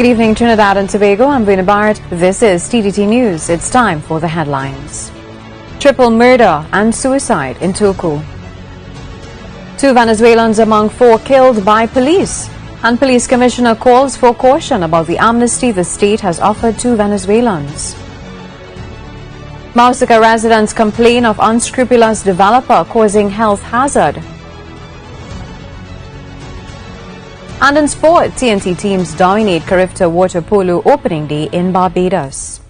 Good evening, Trinidad and Tobago. I'm Verna Bharath. This is TTT News. It's time for the headlines. Triple murder and suicide in Toku. 2 Venezuelans among 4 killed by police. And police commissioner calls for caution about the amnesty the state has offered to Venezuelans. MAUSICA residents complain of unscrupulous developer causing health hazard. And in sport, TNT teams dominate Carifta Water Polo opening day in Barbados.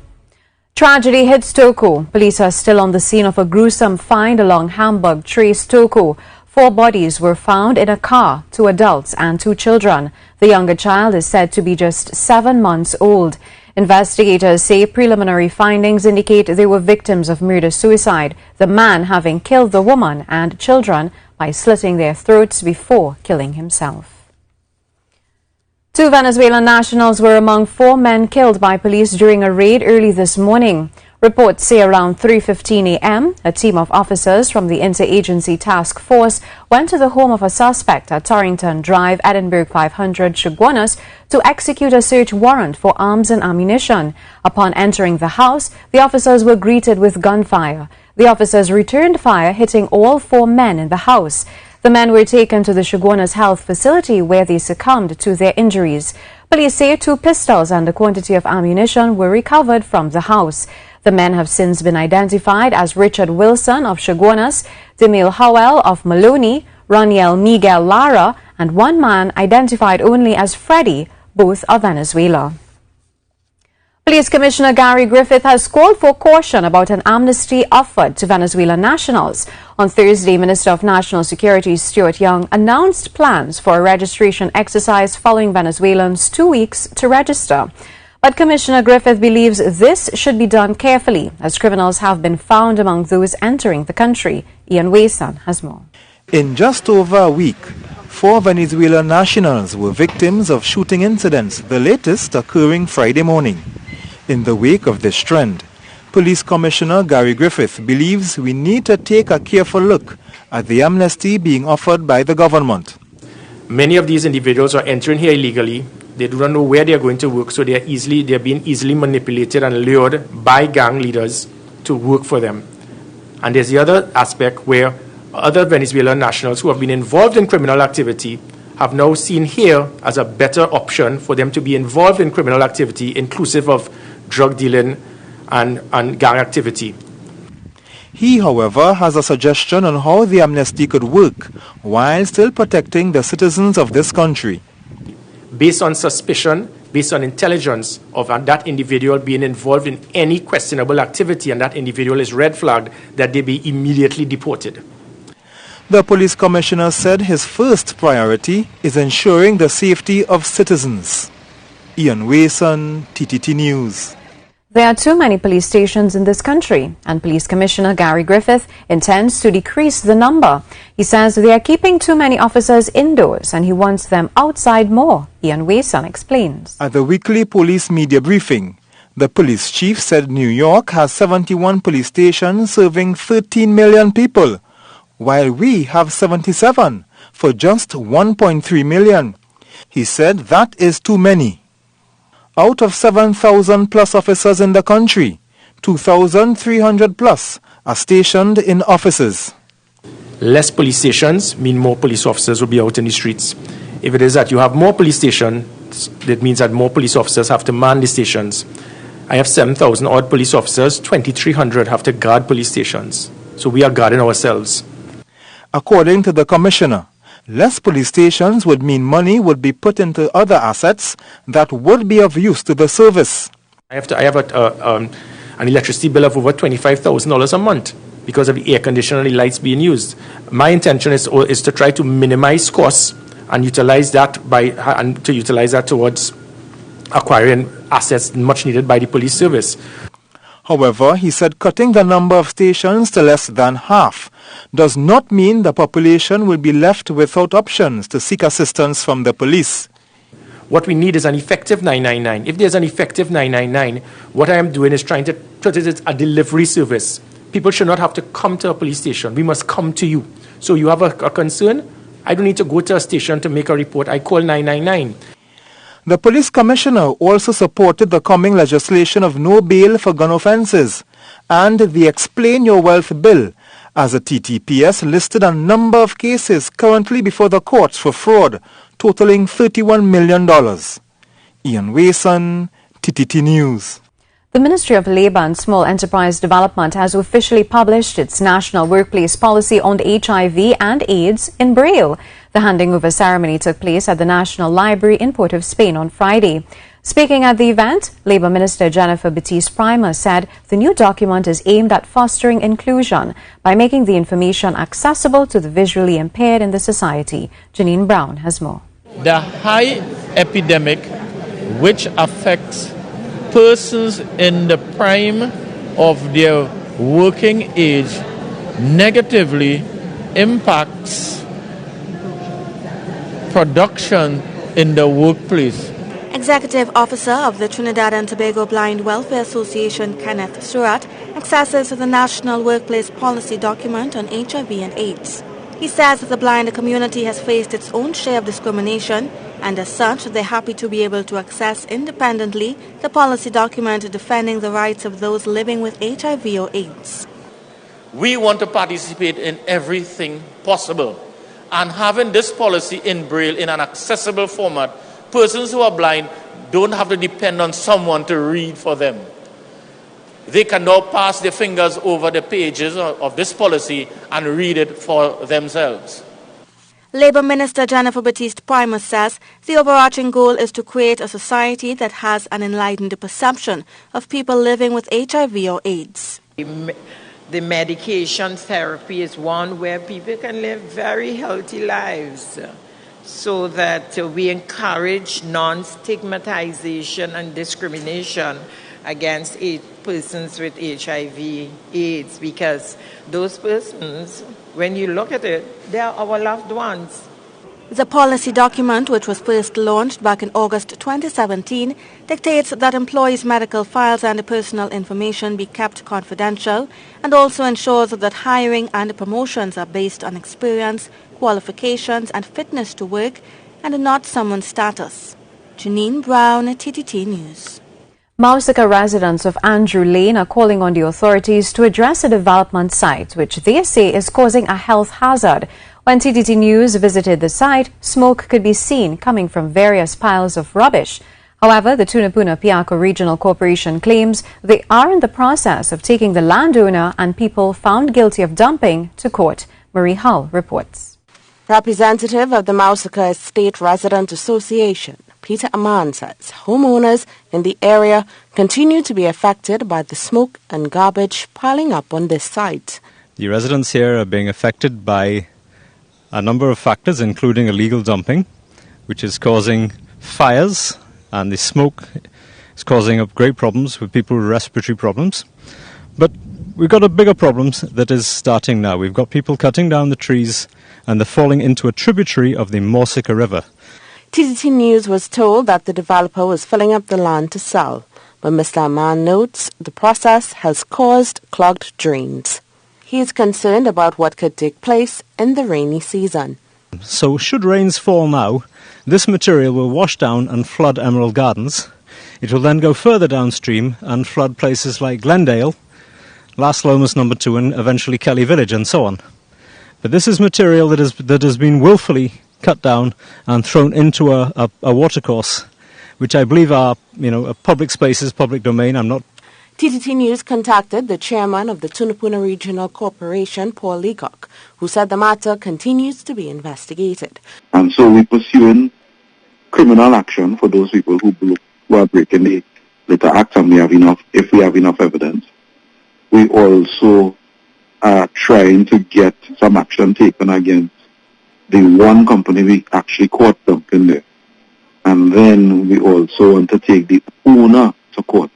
Tragedy hits Toku. Police are still on the scene of a gruesome find along Hamburg Trace, Toku. 4 bodies were found in a car, 2 adults and 2 children. The younger child is said to be just 7 months old. Investigators say preliminary findings indicate they were victims of murder-suicide, the man having killed the woman and children by slitting their throats before killing himself. 2 Venezuelan nationals were among 4 men killed by police during a raid early this morning. Reports say around 3:15 a.m., a team of officers from the Interagency Task Force went to the home of a suspect at Torrington Drive, Edinburgh 500, Chaguanas, to execute a search warrant for arms and ammunition. Upon entering the house, the officers were greeted with gunfire. The officers returned fire, hitting all 4 men in the house. The men were taken to the Chaguanas Health Facility where they succumbed to their injuries. Police say 2 pistols and a quantity of ammunition were recovered from the house. The men have since been identified as Richard Wilson of Chaguanas, Demil Howell of Maloney, Roniel Miguel Lara, and 1 man identified only as Freddy, both of Venezuela. Police Commissioner Gary Griffith has called for caution about an amnesty offered to Venezuelan nationals. On Thursday, Minister of National Security Stuart Young announced plans for a registration exercise following Venezuelans 2 weeks to register. But Commissioner Griffith believes this should be done carefully, as criminals have been found among those entering the country. Ian Wason has more. In just over a week, 4 Venezuelan nationals were victims of shooting incidents, the latest occurring Friday morning. In the wake of this trend, Police Commissioner Gary Griffith believes we need to take a careful look at the amnesty being offered by the government. Many of these individuals are entering here illegally. They do not know where they are going to work, so they are being easily manipulated and lured by gang leaders to work for them. And there's the other aspect where other Venezuelan nationals who have been involved in criminal activity have now seen here as a better option for them to be involved in criminal activity, inclusive of drug dealing and gang activity. He, however, has a suggestion on how the amnesty could work while still protecting the citizens of this country. Based on suspicion, based on intelligence of that individual being involved in any questionable activity and that individual is red flagged, that they be immediately deported. The police commissioner said his first priority is ensuring the safety of citizens. Ian Wason, TTT News. There are too many police stations in this country, and Police Commissioner Gary Griffith intends to decrease the number. He says they are keeping too many officers indoors and he wants them outside more. Ian Wason explains. At the weekly police media briefing, the police chief said New York has 71 police stations serving 13 million people, while we have 77 for just 1.3 million. He said that is too many. Out of 7,000 plus officers in the country, 2,300 plus are stationed in offices. Less police stations mean more police officers will be out in the streets. If it is that you have more police stations, that means that more police officers have to man the stations. I have 7,000 odd police officers, 2,300 have to guard police stations. So we are guarding ourselves. According to the commissioner, less police stations would mean money would be put into other assets that would be of use to the service. I have an electricity bill of over $25,000 a month because of the air conditioner and the lights being used. My intention is to try to minimize costs and utilize that towards acquiring assets much needed by the police service. However, he said cutting the number of stations to less than half does not mean the population will be left without options to seek assistance from the police. What we need is an effective 999. If there's an effective 999, what I am doing is trying to put it as a delivery service. People should not have to come to a police station. We must come to you. So you have a concern? I don't need to go to a station to make a report. I call 999. The police commissioner also supported the coming legislation of no bail for gun offences and the Explain Your Wealth Bill, as the TTPS listed a number of cases currently before the courts for fraud, totaling $31 million. Ian Wason, TTT News. The Ministry of Labour and Small Enterprise Development has officially published its National Workplace Policy on HIV and AIDS in Braille. The handing over ceremony took place at the National Library in Port of Spain on Friday. Speaking at the event, Labour Minister Jennifer Batiste-Primer said the new document is aimed at fostering inclusion by making the information accessible to the visually impaired in the society. Janine Brown has more. The high epidemic which affects persons in the prime of their working age negatively impacts production in the workplace. Executive Officer of the Trinidad and Tobago Blind Welfare Association, Kenneth Surratt, accesses the National Workplace Policy document on HIV and AIDS. He says the blind community has faced its own share of discrimination, and as such, they're happy to be able to access independently the policy document defending the rights of those living with HIV or AIDS. We want to participate in everything possible, and having this policy in Braille in an accessible format, persons who are blind don't have to depend on someone to read for them. They can now pass their fingers over the pages of this policy and read it for themselves. Labour Minister Jennifer Batiste-Primer says the overarching goal is to create a society that has an enlightened perception of people living with HIV or AIDS. The medication therapy is one where people can live very healthy lives, so that we encourage non-stigmatization and discrimination against persons with HIV, AIDS, because those persons, when you look at it, they are our loved ones. The policy document, which was first launched back in August 2017, dictates that employees' medical files and personal information be kept confidential, and also ensures that hiring and promotions are based on experience, qualifications and fitness to work, and not someone's status. Janine Brown, TTT News. MAUSICA residents of Andrew Lane are calling on the authorities to address a development site which they say is causing a health hazard. When TTT News visited the site, smoke could be seen coming from various piles of rubbish. However, the Tunapuna-Piako Regional Corporation claims they are in the process of taking the landowner and people found guilty of dumping to court. Marie Hull reports. Representative of the MAUSICA Estate Resident Association, Peter Aman, says homeowners in the area continue to be affected by the smoke and garbage piling up on this site. The residents here are being affected by a number of factors, including illegal dumping, which is causing fires, and the smoke is causing up great problems with people with respiratory problems. But we've got a bigger problem that is starting now. We've got people cutting down the trees and they're falling into a tributary of the MAUSICA River. TTT News was told that the developer was filling up the land to sell, but Mr. Aman notes the process has caused clogged drains. He is concerned about what could take place in the rainy season. So should rains fall now, this material will wash down and flood Emerald Gardens. It will then go further downstream and flood places like Glendale, Las Lomas No. 2 and eventually Kelly Village and so on. But this is material that has been willfully cut down and thrown into a watercourse, which I believe are, public spaces, public domain. TTT News contacted the chairman of the Tunapuna Regional Corporation, Paul Leacock, who said the matter continues to be investigated. And so we're pursuing criminal action for those people who are breaking the Litter Act, and if we have enough evidence. We also are trying to get some action taken against the one company we actually caught dumping there. And then we also want to take the owner to court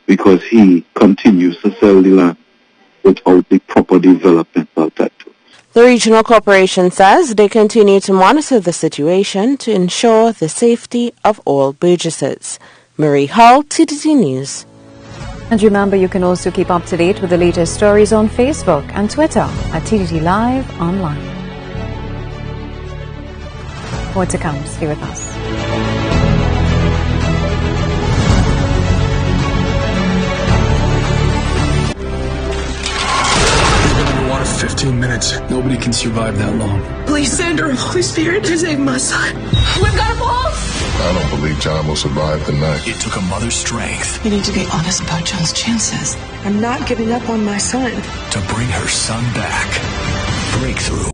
because he continues to sell the land without the proper developmental title. The regional corporation says they continue to monitor the situation to ensure the safety of all Burgesses. Marie Hull, TTT News. And remember, you can also keep up to date with the latest stories on Facebook and Twitter at TTT Live Online. More to come. Stay with us. words. Nobody can survive that long. Please send her, Holy Spirit, to save my son. We've got a ball. I don't believe John will survive the night. It took a mother's strength. You need to be honest about John's chances. I'm not giving up on my son. To bring her son back. Breakthrough.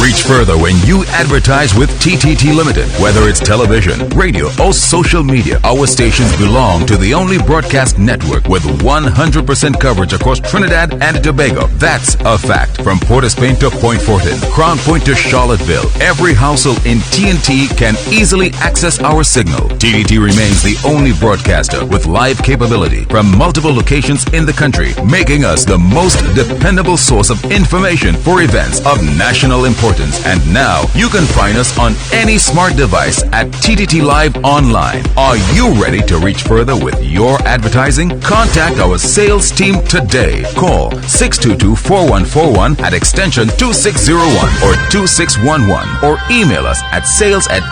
Reach further when you advertise with TTT Limited. Whether it's television, radio, or social media, our stations belong to the only broadcast network with 100% coverage across Trinidad and Tobago. That's a fact. From Port of Spain to Point Fortin, Crown Point to Charlottesville, every household in TNT can easily access our signal. TTT remains the only broadcaster with live capability from multiple locations in the country, making us the most dependable source of information for events of national importance. And now you can find us on any smart device at TTT Live Online. Are you ready to reach further with your advertising? Contact our sales team today. Call 622-4141 at extension 2601 or 2611 or email us at sales@ttt.co.tt.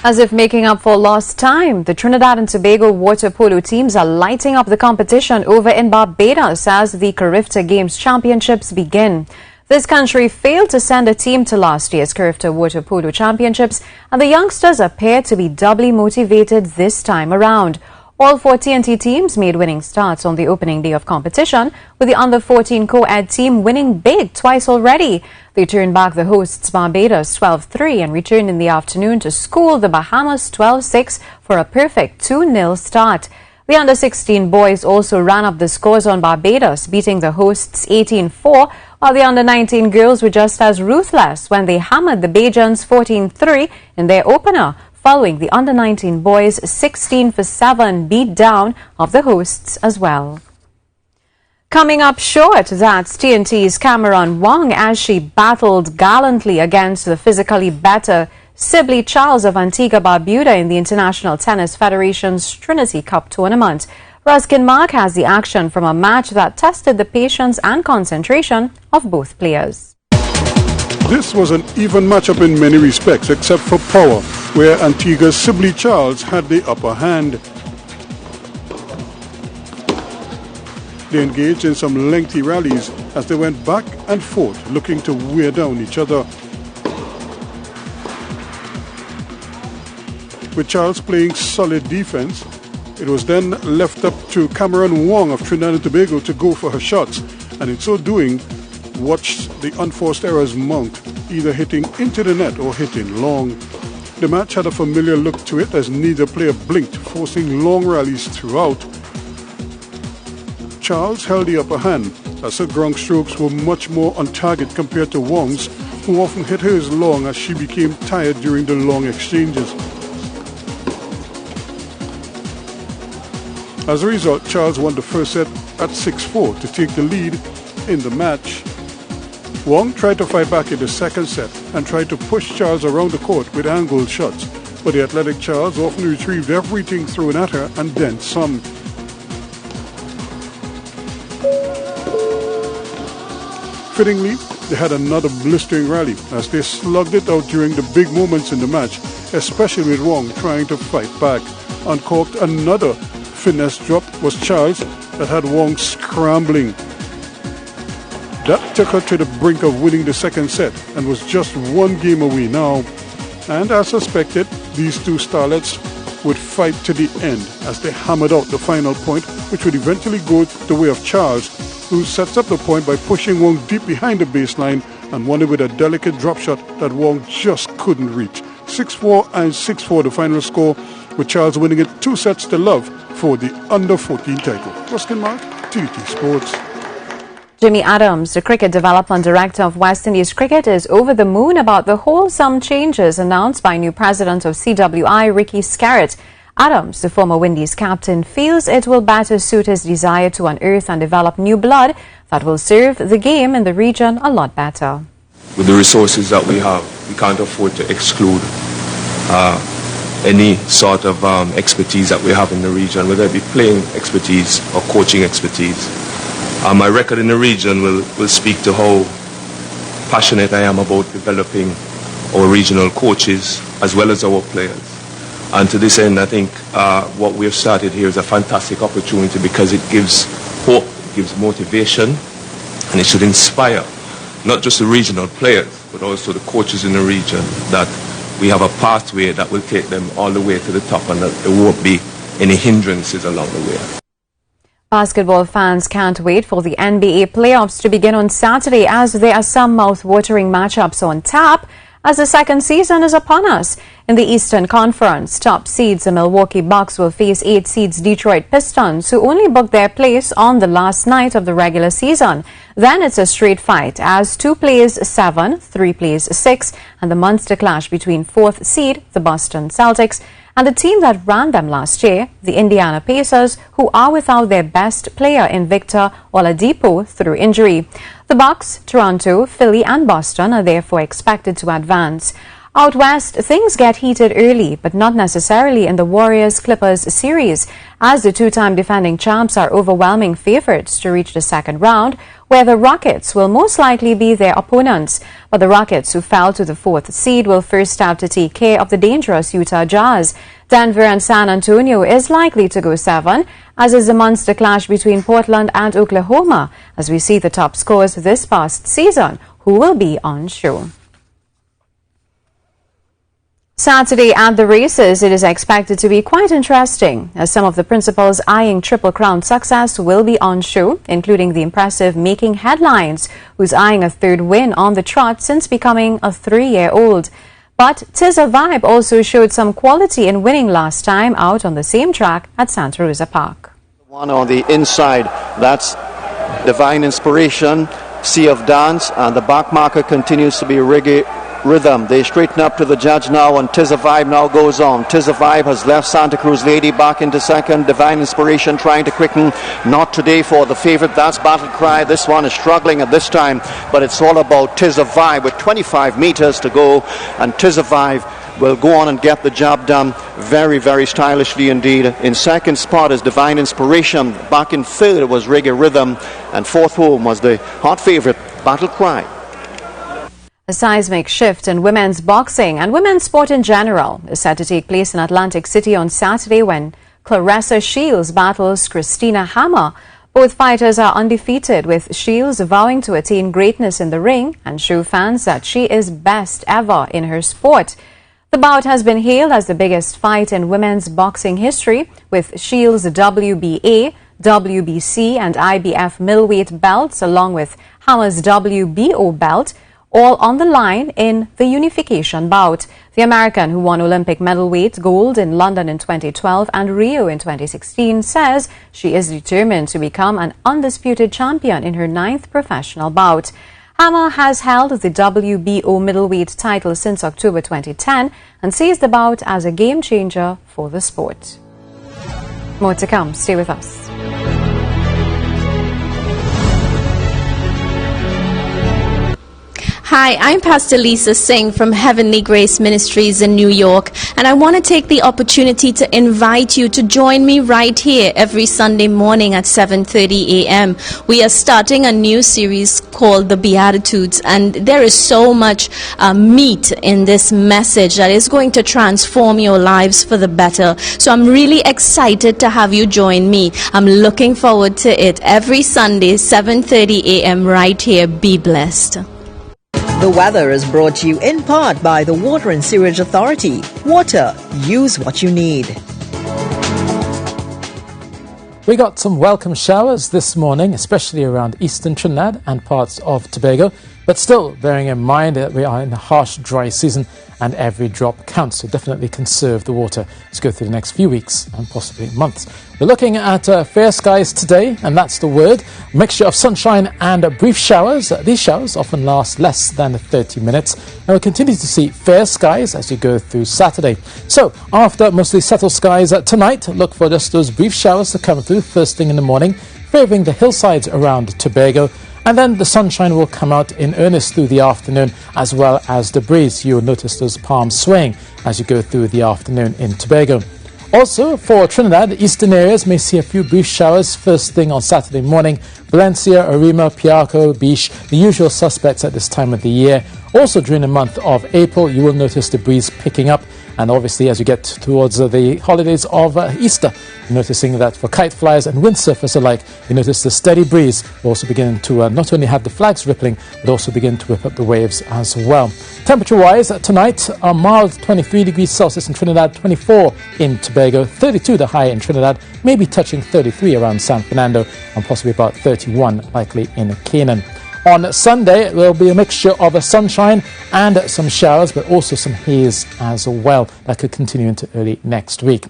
As if making up for lost time, the Trinidad and Tobago water polo teams are lighting up the competition over in Barbados as the Carifta Games Championships begin. This country failed to send a team to last year's Carifta Water Polo Championships, and the youngsters appear to be doubly motivated this time around. All 4 TNT teams made winning starts on the opening day of competition, with the under-14 co-ed team winning big twice already. They turned back the hosts Barbados 12-3 and returned in the afternoon to school the Bahamas 12-6 for a perfect 2-0 start. The under-16 boys also ran up the scores on Barbados, beating the hosts 18-4, while the under-19 girls were just as ruthless when they hammered the Bajans 14-3 in their opener, following the under-19 boys' 16-7 beat down of the hosts as well. Coming up short, that's TNT's Cameron Wong as she battled gallantly against the physically better Sibley Charles of Antigua Barbuda in the International Tennis Federation's Trinity Cup tournament. Ruskin Mark has the action from a match that tested the patience and concentration of both players. This was an even matchup in many respects, except for power, where Antigua's Sibley Charles had the upper hand. They engaged in some lengthy rallies as they went back and forth, looking to wear down each other. With Charles playing solid defense, it was then left up to Cameron Wong of Trinidad and Tobago to go for her shots, and in so doing, watched the unforced errors mount, either hitting into the net or hitting long. The match had a familiar look to it as neither player blinked, forcing long rallies throughout. Charles held the upper hand, as her ground strokes were much more on target compared to Wong's, who often hit hers long as she became tired during the long exchanges. As a result, Charles won the first set at 6-4 to take the lead in the match. Wong tried to fight back in the second set and tried to push Charles around the court with angled shots, but the athletic Charles often retrieved everything thrown at her and then some. Fittingly, they had another blistering rally as they slugged it out during the big moments in the match, especially with Wong trying to fight back. Uncorked another finesse drop was Charles that had Wong scrambling. That took her to the brink of winning the second set and was just one game away now. And as suspected, these two starlets would fight to the end as they hammered out the final point, which would eventually go the way of Charles, who sets up the point by pushing Wong deep behind the baseline and won it with a delicate drop shot that Wong just couldn't reach. 6-4 and 6-4 the final score, with Charles winning it 2-0 for the under-14 title. Ruskin Mark, TTT Sports. Jimmy Adams, the cricket development director of West Indies Cricket, is over the moon about the wholesome changes announced by new president of CWI, Ricky Skerritt. Adams, the former Windies captain, feels it will better suit his desire to unearth and develop new blood that will serve the game in the region a lot better. With the resources that we have, we can't afford to exclude any sort of expertise that we have in the region, whether it be playing expertise or coaching expertise. My record in the region will speak to how passionate I am about developing our regional coaches as well as our players. And to this end, I think what we have started here is a fantastic opportunity because it gives hope, it gives motivation, and it should inspire not just the regional players, but also the coaches in the region, that we have a pathway that will take them all the way to the top and that there won't be any hindrances along the way. Basketball fans can't wait for the NBA playoffs to begin on Saturday, as there are some mouth-watering matchups on tap as the second season is upon us. In the Eastern Conference, top seeds the Milwaukee Bucks will face 8 seeds Detroit Pistons, who only booked their place on the last night of the regular season. Then it's a straight fight as 2 plays 7, 3 plays 6, and the monster clash between 4th seed, the Boston Celtics, and the team that ran them last year, the Indiana Pacers, who are without their best player in Victor Oladipo through injury. The Bucks, Toronto, Philly and Boston are therefore expected to advance. Out west, things get heated early, but not necessarily in the Warriors-Clippers series, as the 2-time defending champs are overwhelming favorites to reach the second round, where the Rockets will most likely be their opponents. But the Rockets, who fell to the 4th seed, will first have to take care of the dangerous Utah Jazz. Denver and San Antonio is likely to go 7, as is the monster clash between Portland and Oklahoma, as we see the top scores this past season, who will be on show. Saturday at the races, it is expected to be quite interesting, as some of the principals eyeing Triple Crown success will be on show, including the impressive Making Headlines, who's eyeing a 3rd win on the trot since becoming a 3-year-old. But Tis a Vibe also showed some quality in winning last time out on the same track at Santa Rosa Park. One on the inside, that's Divine Inspiration, Sea of Dance, and the back marker continues to be Reggae Rhythm. They straighten up to the judge now, and Tis a Vibe now goes on. Tis a Vibe has left Santa Cruz Lady back into second. Divine Inspiration trying to quicken. Not today for the favorite. That's Battle Cry. This one is struggling at this time, but it's all about Tis a Vibe with 25 meters to go, and Tis a Vibe will go on and get the job done very, very stylishly indeed. In second spot is Divine Inspiration. Back in third was Reggae Rhythm, and fourth home was the hot favorite Battle Cry. A seismic shift in women's boxing and women's sport in general is set to take place in Atlantic City on Saturday when Claressa Shields battles Christina Hammer. Both fighters are undefeated, with Shields vowing to attain greatness in the ring and show fans that she is best ever in her sport. The bout has been hailed as the biggest fight in women's boxing history, with Shields' WBA, WBC and IBF middleweight belts along with Hammer's WBO belt all on the line in the unification bout. The American, who won Olympic medalweight gold in London in 2012 and Rio in 2016, says she is determined to become an undisputed champion in her 9th professional bout. Hammer has held the WBO middleweight title since October 2010 and sees the bout as a game changer for the sport. More to come. Stay with us. Hi, I'm Pastor Lisa Singh from Heavenly Grace Ministries in New York, and I want to take the opportunity to invite you to join me right here every Sunday morning at 7:30 a.m. We are starting a new series called The Beatitudes, and there is so much meat in this message that is going to transform your lives for the better. So I'm really excited to have you join me. I'm looking forward to it every Sunday, 7:30 a.m. right here. Be blessed. The weather is brought to you in part by the Water and Sewerage Authority. Water, use what you need. We got some welcome showers this morning, especially around eastern Trinidad and parts of Tobago, but still bearing in mind that we are in a harsh, dry season and every drop counts, so definitely conserve the water as we go through the next few weeks and possibly months. We're looking at fair skies today, and that's the word. A mixture of sunshine and brief showers. These showers often last less than 30 minutes, and we'll continue to see fair skies as you go through Saturday. So, after mostly settled skies tonight, look for just those brief showers to come through first thing in the morning, favouring the hillsides around Tobago. And then the sunshine will come out in earnest through the afternoon, as well as the breeze. You'll notice those palms swaying as you go through the afternoon in Tobago. Also, for Trinidad, the eastern areas may see a few brief showers first thing on Saturday morning. Valencia, Arima, Piarco, Beach, the usual suspects at this time of the year. Also, during the month of April, you will notice the breeze picking up. And obviously, as you get towards the holidays of Easter, you're noticing that for kite flyers and windsurfers alike, you notice the steady breeze will also begin to not only have the flags rippling, but also begin to whip up the waves as well. Temperature-wise, tonight, a mild 23 degrees Celsius in Trinidad, 24 in Tobago, 32 the high in Trinidad, maybe touching 33 around San Fernando, and possibly about 31 likely in Canaan. On Sunday, there will be a mixture of sunshine and some showers, but also some haze as well. That could continue into early next week.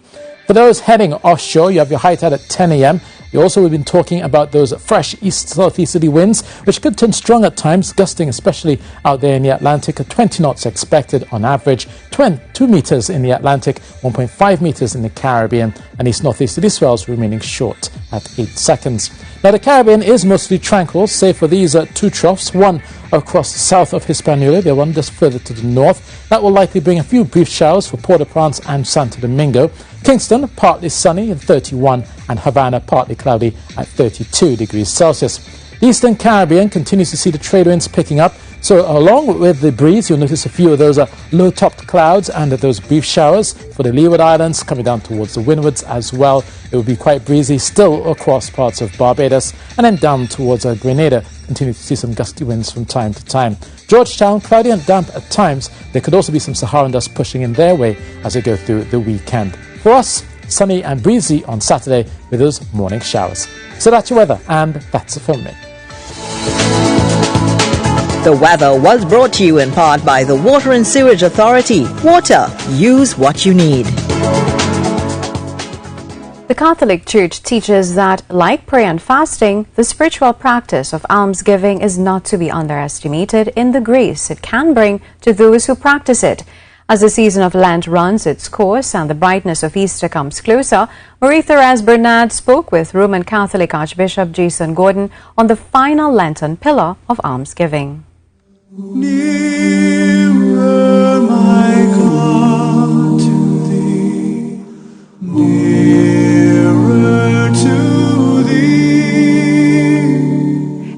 For those heading offshore, you have your high tide at 10 a.m. You also have been talking about those fresh east-southeasterly winds, which could turn strong at times, gusting especially out there in the Atlantic. 20 knots expected on average, 2 meters in the Atlantic, 1.5 meters in the Caribbean, and east-northeasterly swells remaining short at 8 seconds. Now, the Caribbean is mostly tranquil, save for these two troughs, one across the south of Hispaniola, the one just further to the north. That will likely bring a few brief showers for Port-au-Prince and Santo Domingo. Kingston, partly sunny at 31, and Havana, partly cloudy at 32 degrees Celsius. The Eastern Caribbean continues to see the trade winds picking up. So along with the breeze, you'll notice a few of those low-topped clouds and those brief showers for the Leeward Islands coming down towards the windwards as well. It will be quite breezy still across parts of Barbados, and then down towards Grenada. Continue to see some gusty winds from time to time. Georgetown, cloudy and damp at times. There could also be some Saharan dust pushing in their way as they go through the weekend. For us, sunny and breezy on Saturday with those morning showers. So that's your weather, and that's it from me. The weather was brought to you in part by the Water and Sewage Authority. Water, use what you need. The Catholic Church teaches that, like prayer and fasting, the spiritual practice of almsgiving is not to be underestimated in the grace it can bring to those who practice it. As the season of Lent runs its course and the brightness of Easter comes closer, Marie-Thérèse Bernard spoke with Roman Catholic Archbishop Jason Gordon on the final Lenten pillar of almsgiving. Nearer, my God, to thee, nearer to thee.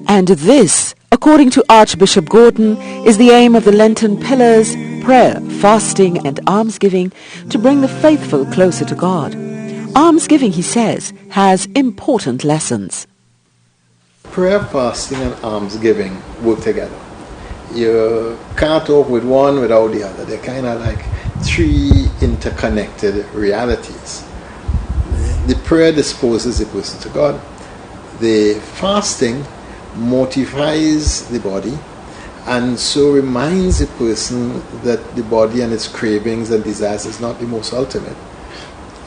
And this, according to Archbishop Gordon, is the aim of the Lenten pillars: prayer, fasting and almsgiving, to bring the faithful closer to God. Almsgiving, he says, has important lessons. Prayer, fasting and almsgiving work together. You can't talk with one without the other. They're kind of like three interconnected realities. The prayer disposes the person to God. The fasting mortifies the body, and so reminds the person that the body and its cravings and desires is not the most ultimate.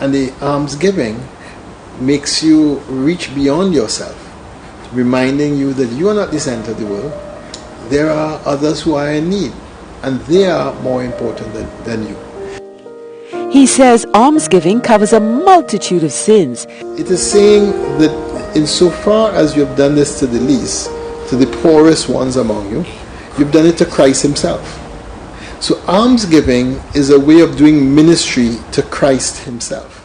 And the almsgiving makes you reach beyond yourself, reminding you that you are not the center of the world. There are others who are in need, and they are more important than you. He says almsgiving covers a multitude of sins. It is saying that insofar as you have done this to the least, to the poorest ones among you, you've done it to Christ himself. So almsgiving is a way of doing ministry to Christ himself.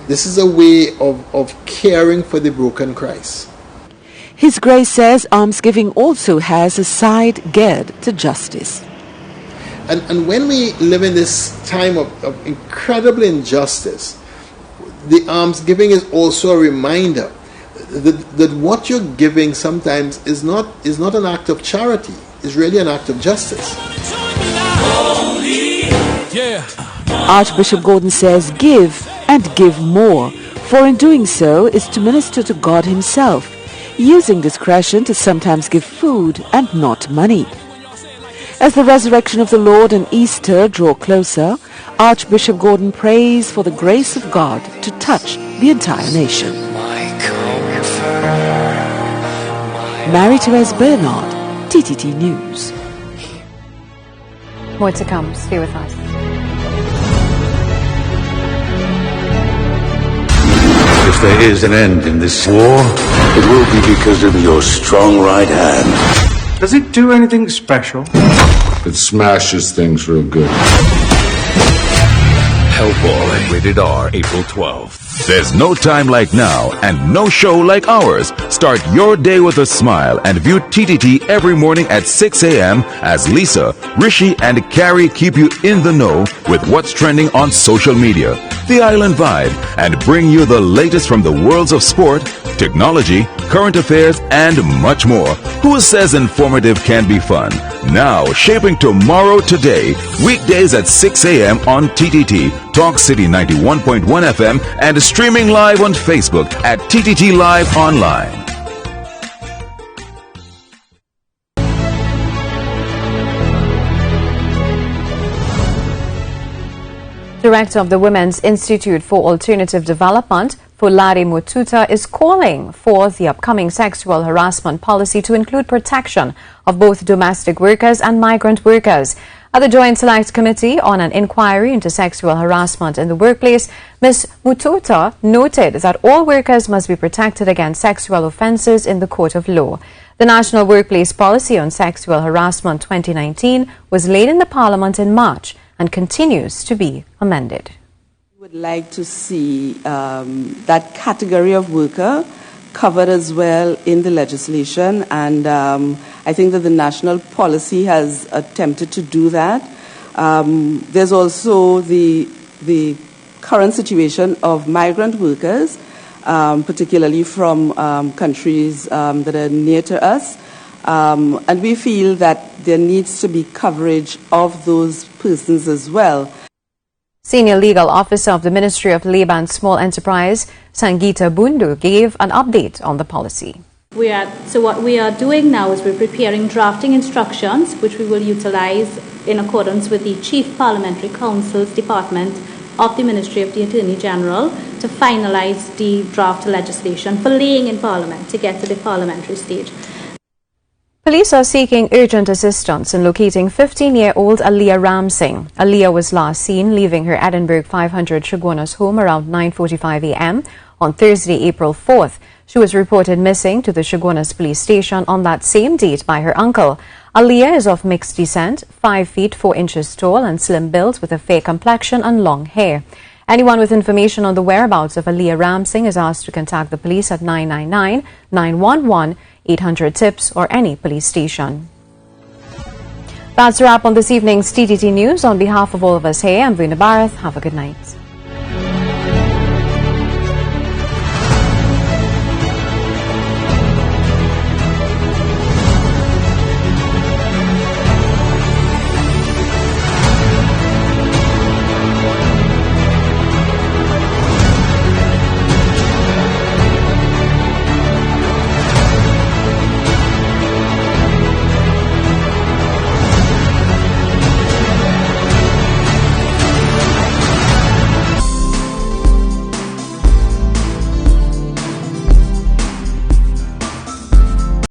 This is a way of caring for the broken Christ. His Grace says almsgiving also has a side geared to justice. And when we live in this time of incredible injustice, the almsgiving is also a reminder that what you're giving sometimes is not an act of charity, it's really an act of justice. Archbishop Gordon says give and give more, for in doing so is to minister to God himself, using discretion to sometimes give food and not money. As the resurrection of the Lord and Easter draw closer, Archbishop Gordon prays for the grace of God to touch the entire nation. Marie-Thérèse Bernard, TTT News. More to come. Stay with us. If there is an end in this war, it will be because of your strong right hand. Does it do anything special? It smashes things real good. Hellboy. Rated R, April 12th. There's no time like now and no show like ours. Start your day with a smile and view TTT every morning at 6 a.m. as Lisa, Rishi, and Carrie keep you in the know with what's trending on social media, the island vibe, and bring you the latest from the worlds of sport, technology, current affairs, and much more. Who says informative can be fun? Now, shaping tomorrow today, weekdays at 6 a.m. on TTT, Talk City 91.1 FM, and streaming live on Facebook at TTT Live Online. Director of the Women's Institute for Alternative Development, Fulari Mututa, is calling for the upcoming sexual harassment policy to include protection of both domestic workers and migrant workers. At the Joint Select Committee on an inquiry into sexual harassment in the workplace, Ms. Mututa noted that all workers must be protected against sexual offences in the court of law. The National Workplace Policy on Sexual Harassment 2019 was laid in the Parliament in March and continues to be amended. We would like to see that category of worker covered as well in the legislation, and I think that the national policy has attempted to do that. There's also the current situation of migrant workers, particularly from countries that are near to us, and we feel that there needs to be coverage of those persons as well. Senior Legal Officer of the Ministry of Labour and Small Enterprise, Sangeeta Bundu, gave an update on the policy. So what we are doing now is we're preparing drafting instructions, which we will utilize in accordance with the Chief Parliamentary Counsel's Department of the Ministry of the Attorney General to finalize the draft legislation for laying in Parliament to get to the parliamentary stage. Police are seeking urgent assistance in locating 15-year-old Aliyah Ramsingh. Aliyah was last seen leaving her Edinburgh 500 Shogunas home around 9:45 a.m. on Thursday, April 4th. She was reported missing to the Shogunas police station on that same date by her uncle. Aliyah is of mixed descent, 5 feet 4 inches tall and slim built with a fair complexion and long hair. Anyone with information on the whereabouts of Aliyah Ramsingh is asked to contact the police at 999 911 800 TIPS or any police station. That's a wrap on this evening's TTT News. On behalf of all of us here, I'm Verna Bharath. Have a good night.